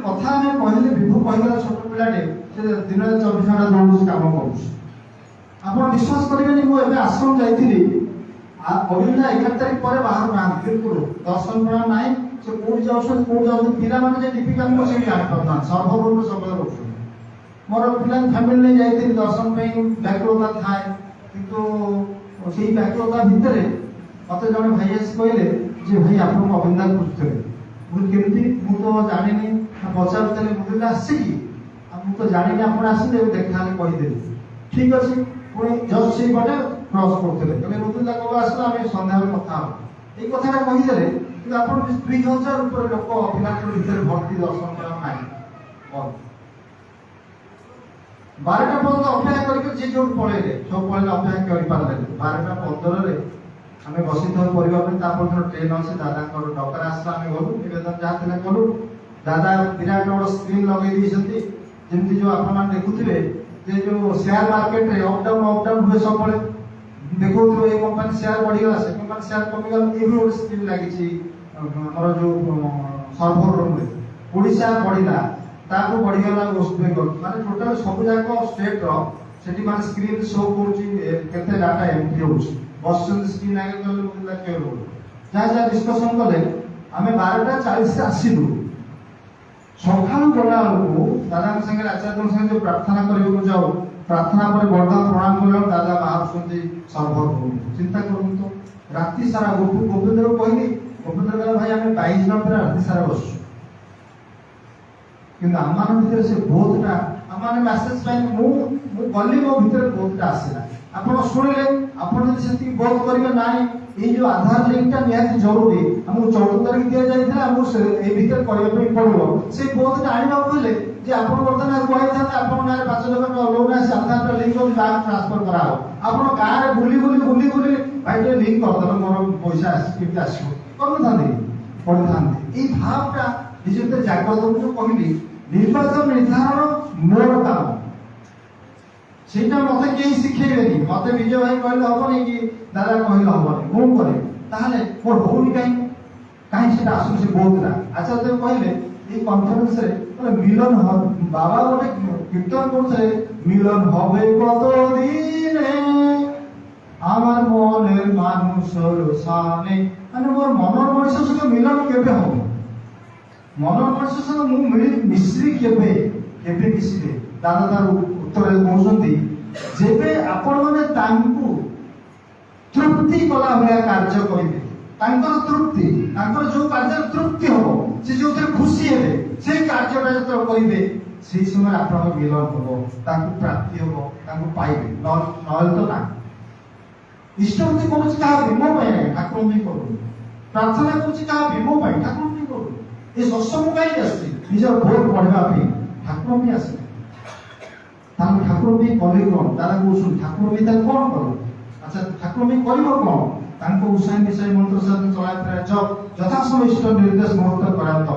କଥା ଆମେ କହିଲେ ବିଭୁ କହିଲା ଛୋଟ ପିଲାଟେ ସେ ଦିନରେ 24 ଘଣ୍ଟା ଦୌଡୁଛି କାମ କରୁଛି। ଆପଣ ବିଶ୍ୱାସ କରିବେନି, ମୁଁ ଏବେ ଆଶ୍ରମ ଯାଇଥିଲି, ଅବିନ୍ଦା 11 ତାରିଖ ପରେ ବାହାରୁ ନାହାନ୍ତି, ବିଲକୁଲ ଦର୍ଶନ ପ୍ରଣାମ ନାହିଁ। ସେ କୋଉଠି ଯାଉଛନ୍ତି କୋଉଠି ଯାଉଛନ୍ତି, ପିଲାମାନେ ଯେ ଦୀପିକାଙ୍କୁ ସେଠି ଜାଣିପାରୁନାହାନ୍ତି, ସର୍ଭରରୁ ସବୁବେଳେ କରୁଛନ୍ତି। ମୋର ପିଲା ଫ୍ୟାମିଲି ନେଇ ଯାଇଥିଲି ଦର୍ଶନ ପାଇଁ, ବ୍ୟାକୁଳତା ଥାଏ, କିନ୍ତୁ ସେଇ ବ୍ୟାକୁଳତା ଭିତରେ ମତେ ଜଣେ ଭାଇ ଆସି କହିଲେ ଯେ ଭାଇ ଆପଣଙ୍କୁ ଅବିନ୍ଦା ଖୋଜୁଥିଲେ। ମୁଁ କେମିତି, ମୁଁ ତ ଜାଣିନି, ପଚାରୁଥିଲେ ମୁଦୁଲା ଆସିଛି କି, ମୁଁ ତ ଜାଣିନି ଆପଣ ଆସିଲେ, ଦେଖା ହେଲେ କହିଦେଲି। ଠିକ ଅଛି, ପୁଣି ଜଷ୍ଟ ସେଇ ପଟେ କ୍ରସ୍ କରୁଥିଲେ, କହିଲେ ମୁଦୁଲା କବ ଆସିଲା, ଆମେ ସନ୍ଧ୍ୟାବେଳେ କଥା ହବ। ଏଇ କଥାଟା କହିଦେଲେ, କିନ୍ତୁ ଆପଣ 2000 ଉପରେ ଲୋକ ପିଲାଙ୍କ ଭିତରେ ଭର୍ତ୍ତି, ଦର୍ଶନ କରା ନାହିଁ। 12ଟା ପର୍ଯ୍ୟନ୍ତ ଅପେକ୍ଷା କରିକି ଯିଏ ଯୋଉଠି ପଳେଇଲେ, ସବୁ ପଳେଇଲେ, ଅପେକ୍ଷା କରିପାରିଲେନି। 12ଟା 15ରେ ଆମେ ବସିଥାଉ ପରିବାର ପାଇଁ, ତାପରଦିନ ଟ୍ରେନ୍ ଅଛି, ଦାଦାଙ୍କର ଡକରା ଆସିଲା, ଆମେ ଗଲୁ, ନିବେଦନ ଯାହା ଥିଲା କଲୁ। ଦାଦା ବିରାଟ ବଡ଼ ସ୍କ୍ରିନ୍ ଲଗେଇ ଦେଇଛନ୍ତି, ଯେମିତି ଯୋଉ ଆପଣମାନେ ଦେଖୁଥିବେ ଯେ ଯୋଉ ସେୟାର ମାର୍କେଟରେ ଅପଡାଉନ ହୁଏ, ସବୁବେଳେ ଦେଖଉଥିବେ ଏ କମ୍ପାନୀ ସେୟାର ବଢିଗଲା, ସେ କମ୍ପାନୀ ସେୟାର କମିଗଲା, ଏଇଭଳି ଗୋଟେ ସ୍କ୍ରିନ୍ ଲାଗିଛି ଆମର ଯୋଉ ସର୍ଭର ରୁମରେ। ଓଡ଼ିଶା ବଢିଲା, ତାକୁ ବଢିଗଲା ୱେଷ୍ଟ ବେଙ୍ଗଲ, ମାନେ ଟୋଟାଲ ସବୁ ଯାକ ଷ୍ଟେଟର ସେଠି ମାନେ ସ୍କ୍ରିନ୍ ଶୋ କରୁଛି କେତେ ଡାଟା ଏଣ୍ଟ୍ରି ହଉଛି। ବସୁଛନ୍ତି ସ୍କ୍ରିନ୍ ଆଗେ କଲେ ଯାହା ଯାହା ଡିସ୍କସନ କଲେ। ଆମେ 12ଟା 40ରେ ଆସିଲୁ। ସକାଳୁ ଗଲା ବେଳକୁ ଦାଦାଙ୍କ ସାଙ୍ଗରେ ଆଚାର୍ଯ୍ୟଙ୍କ ସାଙ୍ଗେ ଯୋଉ ପ୍ରାର୍ଥନା କରିବାକୁ ଯାଉ, ପ୍ରାର୍ଥନା ପରେ ବର୍ଦ୍ଧାନ ପ୍ରଣାମ କଲା ଦାଦା ବାହାରୁଛନ୍ତି ସର୍ଭର ରୁମ୍। ଚିନ୍ତା କରନ୍ତୁ ତ, ରାତି ସାରା ଗୋପୀଦେବ କହିଲି, ଗୋପୀଦେବ କହିଲା ଭାଇ ଆମେ 22 ଜଣ ପରେ ରାତି ସାରା ବସୁଛୁ, କିନ୍ତୁ ଆମମାନଙ୍କ ଭିତରେ ସେ ବୋଧଟା, ଆମମାନେ ମେସେଜ ପାଇଁ ମୁଁ ଗଲି, ମୋ ଭିତରେ ବୋଧଟା ଆସିଲା। ଆପଣ ଶୁଣିଲେ, ଆପଣ ଯଦି ସେତିକି ବୋଧ କରିବେ ନାହିଁ ଏଇ ଯୋଉ ଆଧାର ଲିଙ୍କଟା ନିହାତି ଜରୁରୀ, ଆମକୁ 14 ତାରିଖ ଦିଆଯାଇଥିଲା, ଆମକୁ ଏଇ ଭିତରେ କରିବା ପାଇଁ ପଡିବ। ସେଇ ବୋଧଟା ଆଣିବାକୁ ହେଲେ ଯେ ଆପଣ ବର୍ତ୍ତମାନ କହିଥାନ୍ତେ ଆପଣଙ୍କ ନାଁରେ 5 ଲକ୍ଷ ଟଙ୍କା ଲୋନ୍ ଆସି ଆଧାରଟା ଲିଙ୍କ କରି ବ୍ୟାଙ୍କ ଟ୍ରାନ୍ସଫର କରାହବ। ଆପଣ ଗାଁରେ ବୁଲି ଭାଇ ଟିକେ ଲିଙ୍କ କରିଦେବେ, ମୋର ପଇସା କେମିତି ଆସିବ, କରିନଥାନ୍ତି, କରିଥାନ୍ତି। ଏଇ ଭାବଟା ନିଜ ଭିତରେ ଜାଗ୍ରତ। ମୁଁ ଯୋଉ କହିଲି ନିର୍ବାଚନ ନିର୍ଦ୍ଧାରଣ ମୋର କାମ, ସେଇଟା ମତେ କେହି ଶିଖେଇବେନି। ମତେ ବିଜୟ ଭାଇ କହିଲେ ହବନି କି ଦାଦା କହିଲେ ହବନି, ମୁଁ କରେ। ତାହେଲେ ମୋର ହଉନି କାହିଁକି ସେଟା ଆସୁଛି ସେ ବୋଧଟା। ଆଚାର୍ଯ୍ୟ କହିଲେ এই কনফারেন্সে মিলন হবে, বাবা গোটে কীর্তন করছে, মিলন হবে কতদিনে আমার মনের মানুষের সামনে, মানে মোর মনের মানুষের সঙ্গে মিলন কেবে হব, মনের মানুষের সঙ্গে মু মিশ্রি কেবে কেবে মিশিবে। দাদা তার উত্তরে কହୁଛନ୍ତି যেবে আপন মানে তাଙ୍କୁ তৃপ্তি কলা ভয়া কার্য করিবে, তাଙ୍କର তৃপ্তি, তাଙ୍କର ଯୋଉ କାର୍ଯ୍ୟରେ ତୃପ୍ତି ହବ, ସେ ଯୋଉଥିରେ ଖୁସି ହେବେ, ସେଇ କାର୍ଯ୍ୟଟା ଯେତେବେଳେ କରିବେ, ସେଇ ସମୟରେ ଆପଣଙ୍କ ମିଳନ ହବ, ତାଙ୍କୁ ପ୍ରାପ୍ତି ହବ, ତାଙ୍କୁ ପାଇବେ, ନହେଲେ ତ ନା। ଇଷ୍ଟବୃତ୍ତି କରୁଛି କାହା ପାଇଁ? ମୋ ପାଇଁ, ଠାକୁର ପାଇଁ କରୁନି। ପ୍ରାର୍ଥନା କରୁଛି କାହା ପାଇଁ? ମୋ ପାଇଁ, ଠାକୁର ପାଇଁ କରୁନି। ଏ ସତ୍ସଙ୍ଗ କାହିଁକି ଆସିଛି? ନିଜର ଭୋଟ ବଢିବା ପାଇଁ, ଠାକୁର ପାଇଁ ଆସିଲେ। ତାହେଲେ ଠାକୁର ପାଇଁ କଲେ କଣ? ଦାଦା କହୁଛନ୍ତି ଠାକୁର ପାଇଁ ତାକୁ କଣ କର? ଆଚ୍ଛା, ଠାକୁର ପାଇଁ କରିବ କଣ? ତାଙ୍କ ଉତ୍ସାହ ବିଷୟ ମନ୍ତ୍ର ଚଳାଇ ଯଥା ସମୟ ଇଷ୍ଟ ନିର୍ଦ୍ଦେଶ ମୁହୂର୍ତ୍ତ କରାନ୍ତ।